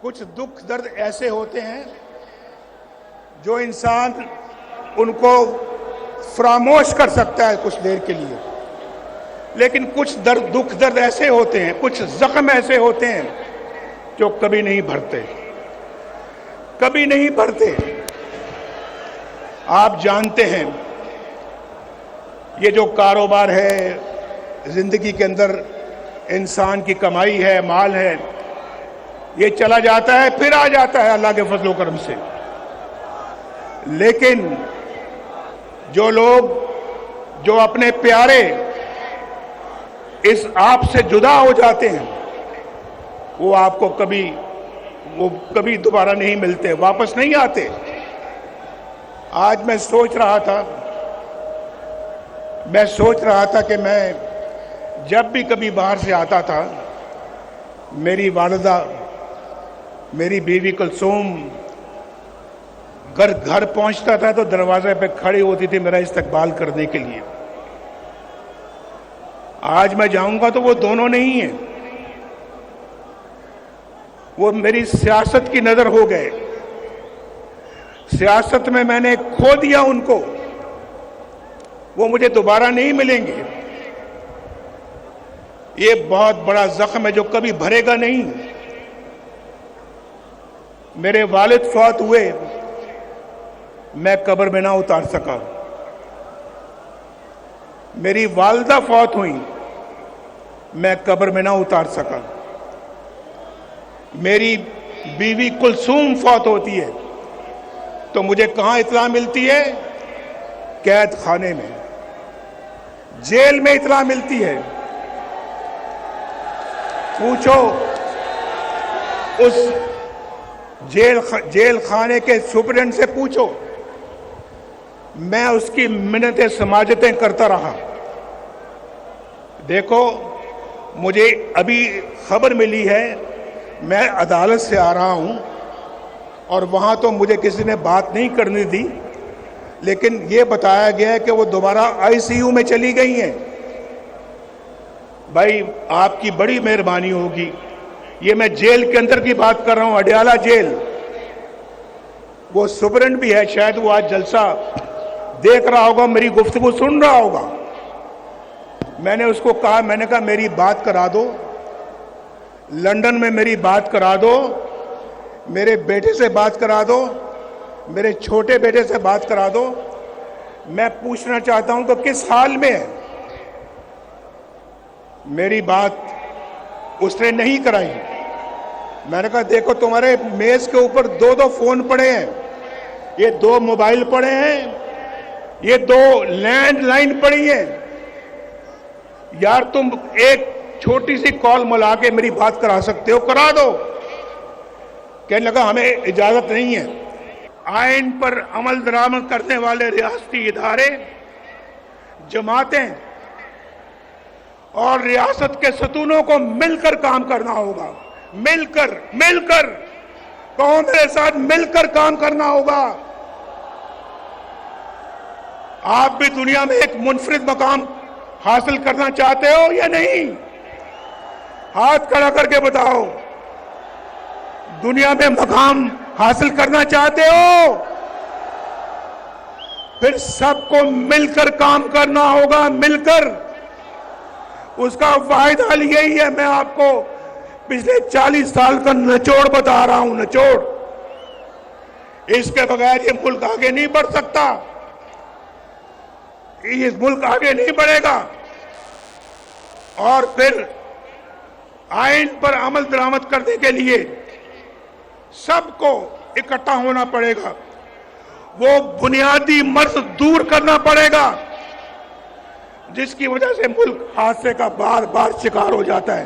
کچھ دکھ درد ایسے ہوتے ہیں جو انسان ان کو فراموش کر سکتا ہے کچھ دیر کے لیے، لیکن کچھ دکھ درد ایسے ہوتے ہیں، کچھ زخم ایسے ہوتے ہیں جو کبھی نہیں بھرتے، کبھی نہیں بھرتے۔ آپ جانتے ہیں یہ جو کاروبار ہے زندگی کے اندر، انسان کی کمائی ہے، مال ہے، یہ چلا جاتا ہے پھر آ جاتا ہے اللہ کے فضل و کرم سے، لیکن جو لوگ جو اپنے پیارے اس آپ سے جدا ہو جاتے ہیں وہ آپ کو کبھی دوبارہ نہیں ملتے، واپس نہیں آتے۔ آج میں سوچ رہا تھا کہ میں جب بھی کبھی باہر سے آتا تھا، میری والدہ، میری بیوی کلثوم گھر پہنچتا تھا تو دروازے پہ کھڑی ہوتی تھی میرا استقبال کرنے کے لیے۔ آج میں جاؤں گا تو وہ دونوں نہیں ہیں، وہ میری سیاست کی نظر ہو گئے، سیاست میں نے کھو دیا ان کو، وہ مجھے دوبارہ نہیں ملیں گے۔ یہ بہت بڑا زخم ہے جو کبھی بھرے گا نہیں۔ میرے والد فوت ہوئے، میں قبر میں نہ اتار سکا۔ میری والدہ فوت ہوئی، میں قبر میں نہ اتار سکا۔ میری بیوی کلثوم فوت ہوتی ہے تو مجھے کہاں اطلاع ملتی ہے؟ قید خانے میں، جیل میں اطلاع ملتی ہے۔ پوچھو اس جیل خانے کے سپرنٹ سے پوچھو، میں اس کی منتیں سماجتیں کرتا رہا۔ دیکھو مجھے ابھی خبر ملی ہے، میں عدالت سے آ رہا ہوں اور وہاں تو مجھے کسی نے بات نہیں کرنے دی، لیکن یہ بتایا گیا ہے کہ وہ دوبارہ آئی سی یو میں چلی گئی ہیں۔ بھائی آپ کی بڑی مہربانی ہوگی، یہ میں جیل کے اندر کی بات کر رہا ہوں، اڈیالہ جیل۔ وہ سپرنٹ بھی ہے، شاید وہ آج جلسہ دیکھ رہا ہوگا، میری گفتگو سن رہا ہوگا۔ میں نے اس کو کہا، میں نے کہا میری بات کرا دو، لندن میں میری بات کرا دو، میرے بیٹے سے بات کرا دو، میرے چھوٹے بیٹے سے بات کرا دو، میں پوچھنا چاہتا ہوں کہ کس حال میں ہے۔ میری بات اس نے نہیں کرائی۔ میں نے کہا دیکھو تمہارے میز کے اوپر دو فون پڑے ہیں، یہ 2 موبائل پڑے ہیں، یہ 2 لینڈ لائن پڑی ہیں، یار تم ایک چھوٹی سی کال ملا کے میری بات کرا سکتے ہو، کرا دو۔ کہنے لگا ہمیں اجازت نہیں ہے۔ آئین پر عمل درآمد کرنے والے ریاستی ادارے، جماعتیں اور ریاست کے ستونوں کو مل کر کام کرنا ہوگا، مل کر کہو میرے ساتھ، مل کر کام کرنا ہوگا۔ آپ بھی دنیا میں ایک منفرد مقام حاصل کرنا چاہتے ہو یا نہیں؟ ہاتھ کھڑا کر کے بتاؤ، دنیا میں مقام حاصل کرنا چاہتے ہو؟ پھر سب کو مل کر کام کرنا ہوگا، مل کر۔ اس کا واحد حل یہی ہے، میں آپ کو پچھلے 40 سال کا نچوڑ بتا رہا ہوں، نچوڑ۔ اس کے بغیر یہ ملک آگے نہیں بڑھ سکتا، یہ ملک آگے نہیں بڑھے گا۔ اور پھر آئین پر عمل درآمد کرنے کے لیے سب کو اکٹھا ہونا پڑے گا، وہ بنیادی مرض دور کرنا پڑے گا جس کی وجہ سے ملک حادثے کا بار بار شکار ہو جاتا ہے۔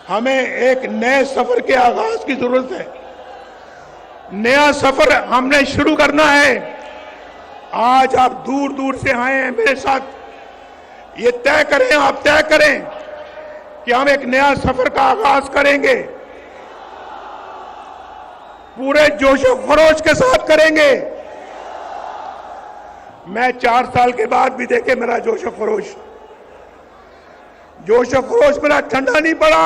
ہمیں ایک نئے سفر کے آغاز کی ضرورت ہے، نیا سفر ہم نے شروع کرنا ہے۔ آج آپ دور دور سے آئے ہیں میرے ساتھ، یہ طے کریں، آپ طے کریں کہ ہم ایک نیا سفر کا آغاز کریں گے، پورے جوش و خروش کے ساتھ کریں گے۔ میں 4 سال کے بعد بھی دیکھے میرا جوش و خروش میرا ٹھنڈا نہیں پڑا،